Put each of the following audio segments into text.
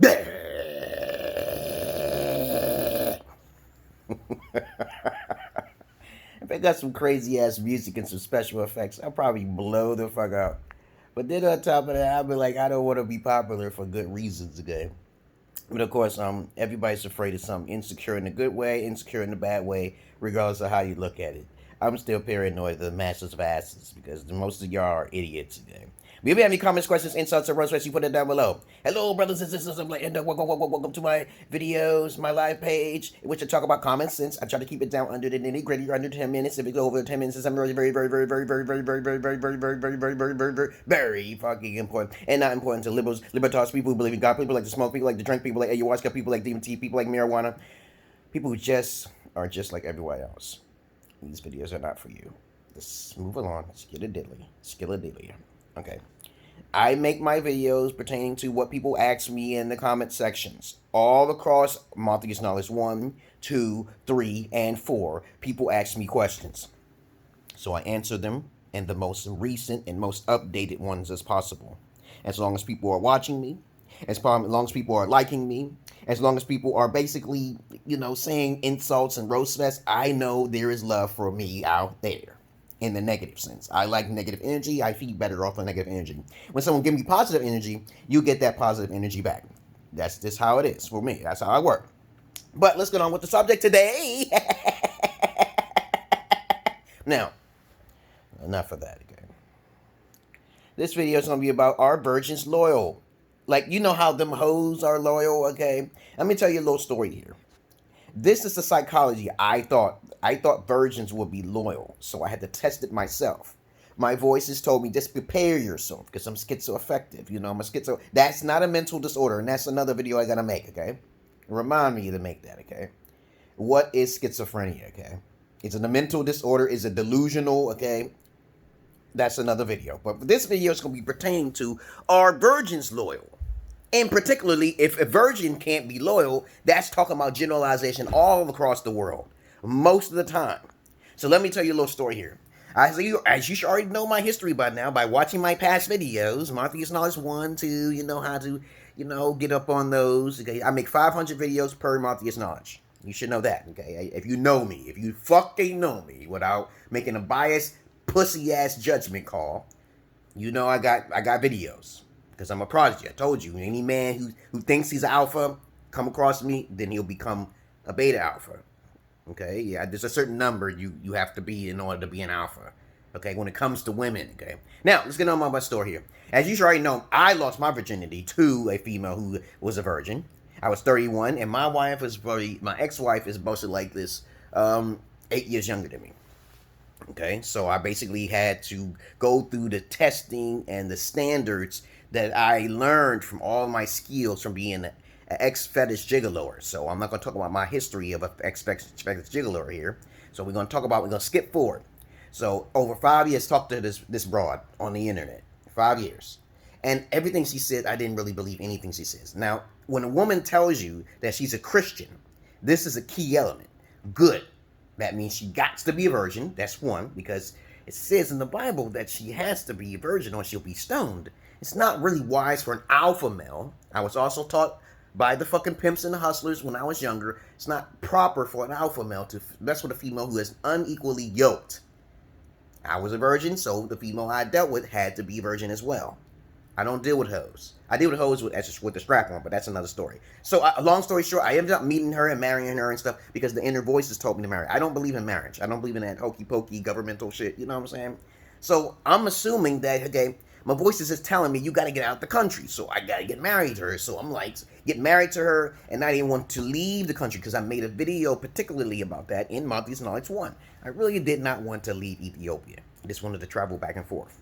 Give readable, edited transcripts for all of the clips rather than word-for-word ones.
If I got some crazy ass music and some special effects, I'll probably blow the fuck out. But then on top of that, I'll be like, I don't want to be popular for good reasons, okay? But of course, everybody's afraid of something. Insecure in a good way, insecure in a bad way, regardless of how you look at it. I'm still paranoid of the masses of asses because most of y'all are idiots today. But if you have any comments, questions, insults, or roast, you put it down below. Hello, brothers and sisters. I'm like, welcome to my videos, my live page, in which I talk about common sense. I try to keep it down under the nitty gritty, under 10 minutes. If it go over 10 minutes, it's very, very, very, very, very, very, very, very, very, very, very, very, very, very, very, very, very, very fucking important, and not important to liberals, libertarians, people who believe in God, people like to smoke, people like to drink, people like ayahuasca, people like DMT, people like marijuana, people who just are just like everyone else. These videos are not for you. Let's move along. Skilladilly. Okay. I make my videos pertaining to what people ask me in the comment sections. All across Monthly's Knowledge 1, 2, 3, and 4, people ask me questions. So I answer them in the most recent and most updated ones as possible. As long as people are watching me, as long as people are liking me, as long as people are basically, saying insults and roast fest, I know there is love for me out there. In the negative sense. I like negative energy. I feed better off of negative energy. When someone gives me positive energy, you get that positive energy back. That's just how it is for me. That's how I work. But let's get on with the subject today. Now, enough of that again. This video is going to be about, are virgins loyal? Like, you know how them hoes are loyal, okay? Let me tell you a little story here. This is the psychology I thought virgins would be loyal, so I had to test it myself. My voices told me, just prepare yourself, because I'm schizoaffective. I'm a schizo. That's not a mental disorder, and that's another video I gotta make, okay? Remind me to make that, okay? What is schizophrenia, okay? Is it a mental disorder? Is it delusional, okay? That's another video. But this video is going to be pertaining to, are virgins loyal? And particularly, if a virgin can't be loyal, that's talking about generalization all across the world, most of the time. So let me tell you a little story here. As you should already know my history by now, by watching my past videos, Monthly's Knowledge 1, 2, you know how to, get up on those. Okay, I make 500 videos per Monthly's Knowledge. You should know that, okay? If you know me, if you fucking know me without making a biased, pussy-ass judgment call, I got videos. Because I'm a prodigy. I told you, any man who thinks he's an alpha, come across me, then he'll become a beta alpha. Okay? Yeah, there's a certain number you have to be in order to be an alpha. Okay? When it comes to women. Okay? Now, let's get on with my story here. As you should already know, I lost my virginity to a female who was a virgin. I was 31, and my ex-wife is mostly like this, 8 years younger than me. Okay? So I basically had to go through the testing and the standards that I learned from all my skills from being an ex-fetish gigolo. So I'm not going to talk about my history of an ex-fetish gigolo here. So we're going to skip forward. So over 5 years, talked to this broad on the internet. 5 years. And everything she said, I didn't really believe anything she says. Now, when a woman tells you that she's a Christian, this is a key element. Good. That means she got to be a virgin. That's one, because it says in the Bible that she has to be a virgin or she'll be stoned. It's not really wise for an alpha male. I was also taught by the fucking pimps and the hustlers when I was younger. It's not proper for an alpha male to mess with a female who is unequally yoked. I was a virgin, so the female I dealt with had to be a virgin as well. I don't deal with hoes. I deal with hoes with the strap on, but that's another story. So, long story short, I ended up meeting her and marrying her and stuff because the inner voices told me to marry. I don't believe in marriage. I don't believe in that hokey-pokey governmental shit. You know what I'm saying? So, I'm assuming that, okay, my voices is telling me you got to get out the country. So, I got to get married to her. So, I'm like, get married to her, and I didn't want to leave the country because I made a video particularly about that in Monthly's Knowledge 1. I really did not want to leave Ethiopia. I just wanted to travel back and forth.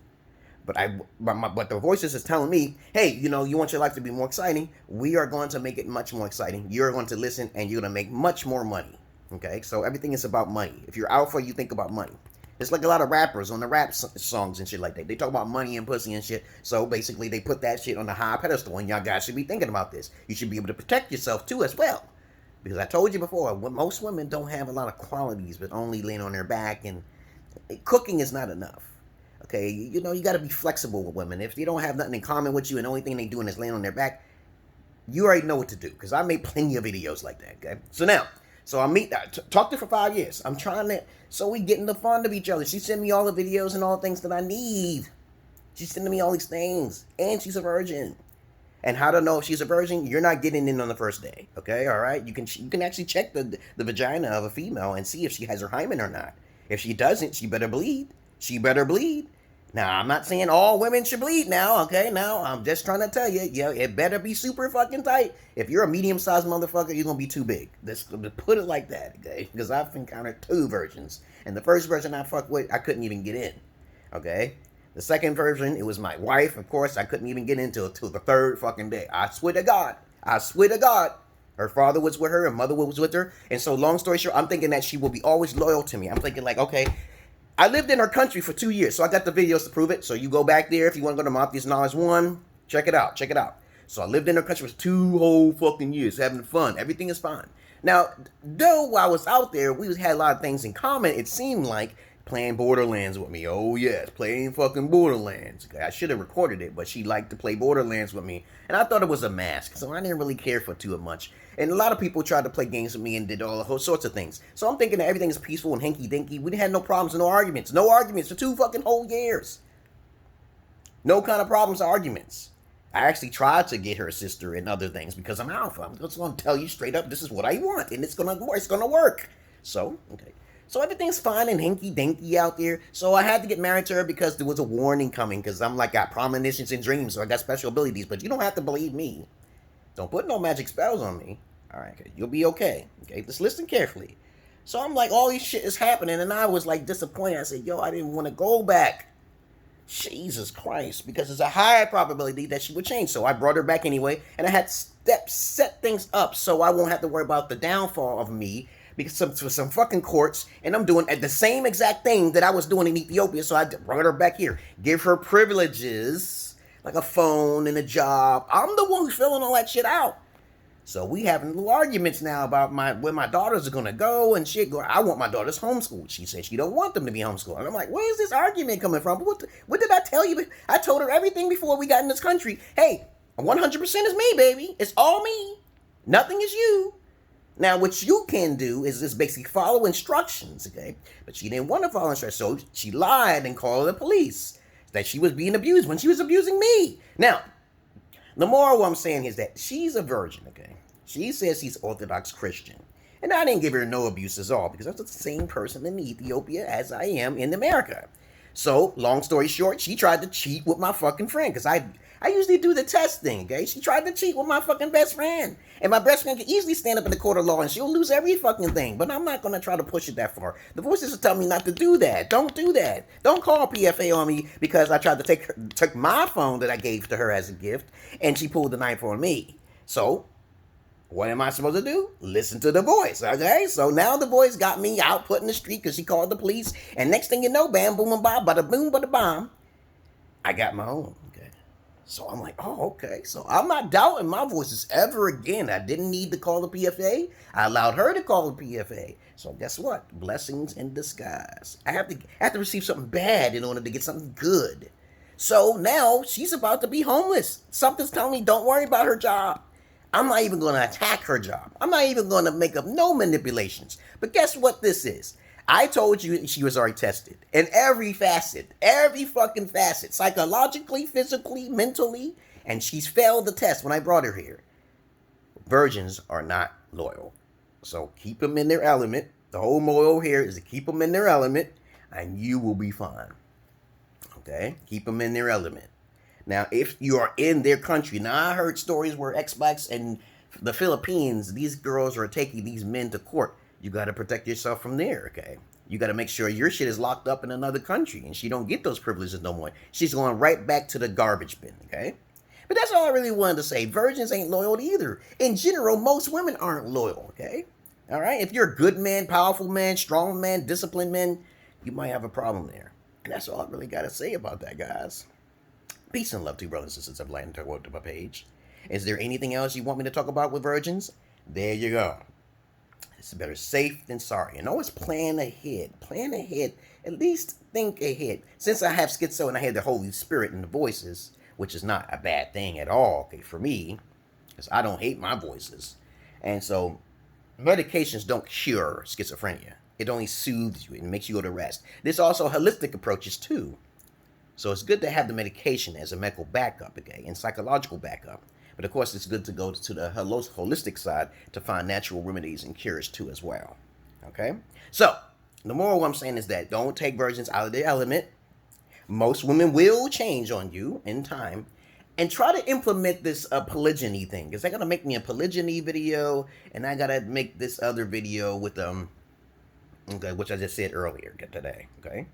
But the voices is telling me, hey, you want your life to be more exciting. We are going to make it much more exciting. You're going to listen, and you're going to make much more money. Okay? So everything is about money. If you're alpha, you think about money. It's like a lot of rappers on the rap songs and shit like that. They talk about money and pussy and shit. So basically, they put that shit on the high pedestal, and y'all guys should be thinking about this. You should be able to protect yourself, too, as well. Because I told you before, most women don't have a lot of qualities, but only laying on their back, and cooking is not enough. Okay, you got to be flexible with women. If they don't have nothing in common with you and the only thing they doing is laying on their back, You already know what to do, because I made plenty of videos like that, okay? So now, talked to her for 5 years. I'm trying to, so we getting the fun of each other. She sent me all the videos and all the things that I need. She's sending me all these things, and she's a virgin. And how to know if she's a virgin? You're not getting in on the first day, okay? All right? You can actually check the vagina of a female and see if she has her hymen or not. If she doesn't, she better bleed. She better bleed. Now, I'm not saying all women should bleed now, okay? Now, I'm just trying to tell you, yeah, it better be super fucking tight. If you're a medium-sized motherfucker, you're going to be too big. Let's put it like that, okay? Because I've encountered 2 virgins. And the first virgin I fucked with, I couldn't even get in, okay? The second virgin, it was my wife. Of course, I couldn't even get into it till the 3rd fucking day. I swear to God. I swear to God. Her father was with her, her mother was with her. And so, long story short, I'm thinking that she will be always loyal to me. I'm thinking like, okay, I lived in her country for 2 years, so I got the videos to prove it. So you go back there if you want to go to Mafia's Knowledge 1. Check it out. Check it out. So I lived in her country for 2 whole fucking years, having fun. Everything is fine. Now, though while I was out there, we had a lot of things in common. It seemed like playing Borderlands with me. Oh, yes, playing fucking Borderlands. I should have recorded it, but she liked to play Borderlands with me. And I thought it was a mask, so I didn't really care for too much. And a lot of people tried to play games with me and did all the whole sorts of things. So I'm thinking that everything is peaceful and hinky-dinky. We had no problems and no arguments. No arguments for 2 fucking whole years. No kind of problems or arguments. I actually tried to get her sister and other things because I'm alpha. I'm just going to tell you straight up, this is what I want, and it's going to work. So, okay. So everything's fine and hinky-dinky out there. So I had to get married to her because there was a warning coming, because I'm like, got premonitions and dreams, so I got special abilities. But you don't have to believe me. Don't put no magic spells on me. All right, okay. You'll be okay. Okay, just listen carefully. So I'm like, all this shit is happening, and I was like disappointed. I said, yo, I didn't want to go back. Jesus Christ, because there's a high probability that she would change. So I brought her back anyway, and I had set things up so I won't have to worry about the downfall of me, because for some fucking courts, and I'm doing the same exact thing that I was doing in Ethiopia. So I brought her back here, give her privileges like a phone and a job. I'm the one who's filling all that shit out. So we having little arguments now about where my daughters are gonna go and shit. I want my daughters homeschooled. She said she don't want them to be homeschooled. And I'm like, where's this argument coming from? What did I tell you? I told her everything before we got in this country. Hey, 100% is me, baby. It's all me. Nothing is you. Now, what you can do is just basically follow instructions, okay? But she didn't want to follow instructions, so she lied and called the police that she was being abused when she was abusing me. Now, the moral what I'm saying is that she's a virgin, okay? She says she's Orthodox Christian. And I didn't give her no abuse at all, because I'm the same person in Ethiopia as I am in America. So, long story short, she tried to cheat with my fucking friend, because I usually do the test thing, okay? She tried to cheat with my fucking best friend. And my best friend can easily stand up in the court of law and she'll lose every fucking thing. But I'm not going to try to push it that far. The voices will tell me not to do that. Don't do that. Don't call PFA on me because I tried to took my phone that I gave to her as a gift and she pulled the knife on me. So, what am I supposed to do? Listen to the voice, okay? So now the voice got me out put in the street because she called the police. And next thing you know, bam, boom, and bam, bada boom, bada bomb, I got my own. So I'm like, oh, okay. So I'm not doubting my voices ever again. I didn't need to call the PFA. I allowed her to call the PFA. So guess what? Blessings in disguise. I have to receive something bad in order to get something good. So now she's about to be homeless. Something's telling me don't worry about her job. I'm not even going to attack her job. I'm not even going to make up no manipulations. But guess what this is? I told you she was already tested in every fucking facet, psychologically, physically, mentally, and she's failed the test when I brought her here. Virgins are not loyal. So keep them in their element. The whole moral here is to keep them in their element, and you will be fine. Okay? Keep them in their element. Now, if you are in their country, now I heard stories where ex-blacks in the Philippines, these girls are taking these men to court. You got to protect yourself from there, okay? You got to make sure your shit is locked up in another country and she don't get those privileges no more. She's going right back to the garbage bin, okay? But that's all I really wanted to say. Virgins ain't loyal either. In general, most women aren't loyal, okay? All right? If you're a good man, powerful man, strong man, disciplined man, you might have a problem there. And that's all I really got to say about that, guys. Peace and love to you, brothers and sisters of light and to my page. Is there anything else you want me to talk about with virgins? There you go. It's better safe than sorry. And always plan ahead. Plan ahead. At least think ahead. Since I have schizo and I have the Holy Spirit and the voices, which is not a bad thing at all, okay, for me, because I don't hate my voices. And so medications don't cure schizophrenia. It only soothes you and makes you go to rest. There's also holistic approaches too. So it's good to have the medication as a medical backup, okay, and psychological backup. But of course, it's good to go to the holistic side to find natural remedies and cures too as well. Okay? So, the moral what I'm saying is that don't take virgins out of their element. Most women will change on you in time. And try to implement this polygyny thing. Because they're going to make me a polygyny video. And I got to make this other video with, okay, which I just said earlier today. Okay?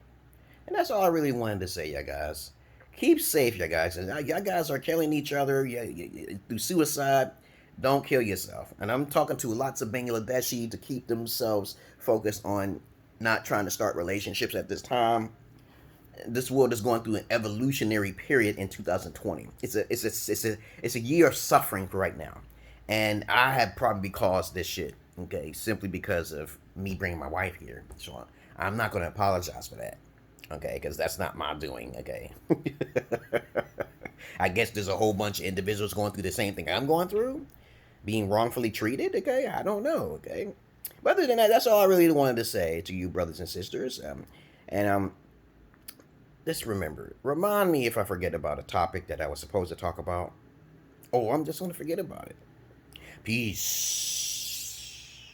And that's all I really wanted to say, you guys. Keep safe, you guys. And y'all guys are killing each other through suicide. Don't kill yourself. And I'm talking to lots of Bangladeshi to keep themselves focused on not trying to start relationships at this time. This world is going through an evolutionary period in 2020. It's a year of suffering for right now, and I have probably caused this shit. Okay, simply because of me bringing my wife here. So I'm not going to apologize for that. Okay, because that's not my doing. Okay, I guess there's a whole bunch of individuals going through the same thing I'm going through, being wrongfully treated. Okay, I don't know. Okay, but other than that, that's all I really wanted to say to you, brothers and sisters. Just remember, remind me if I forget about a topic that I was supposed to talk about. Oh, I'm just going to forget about it. Peace.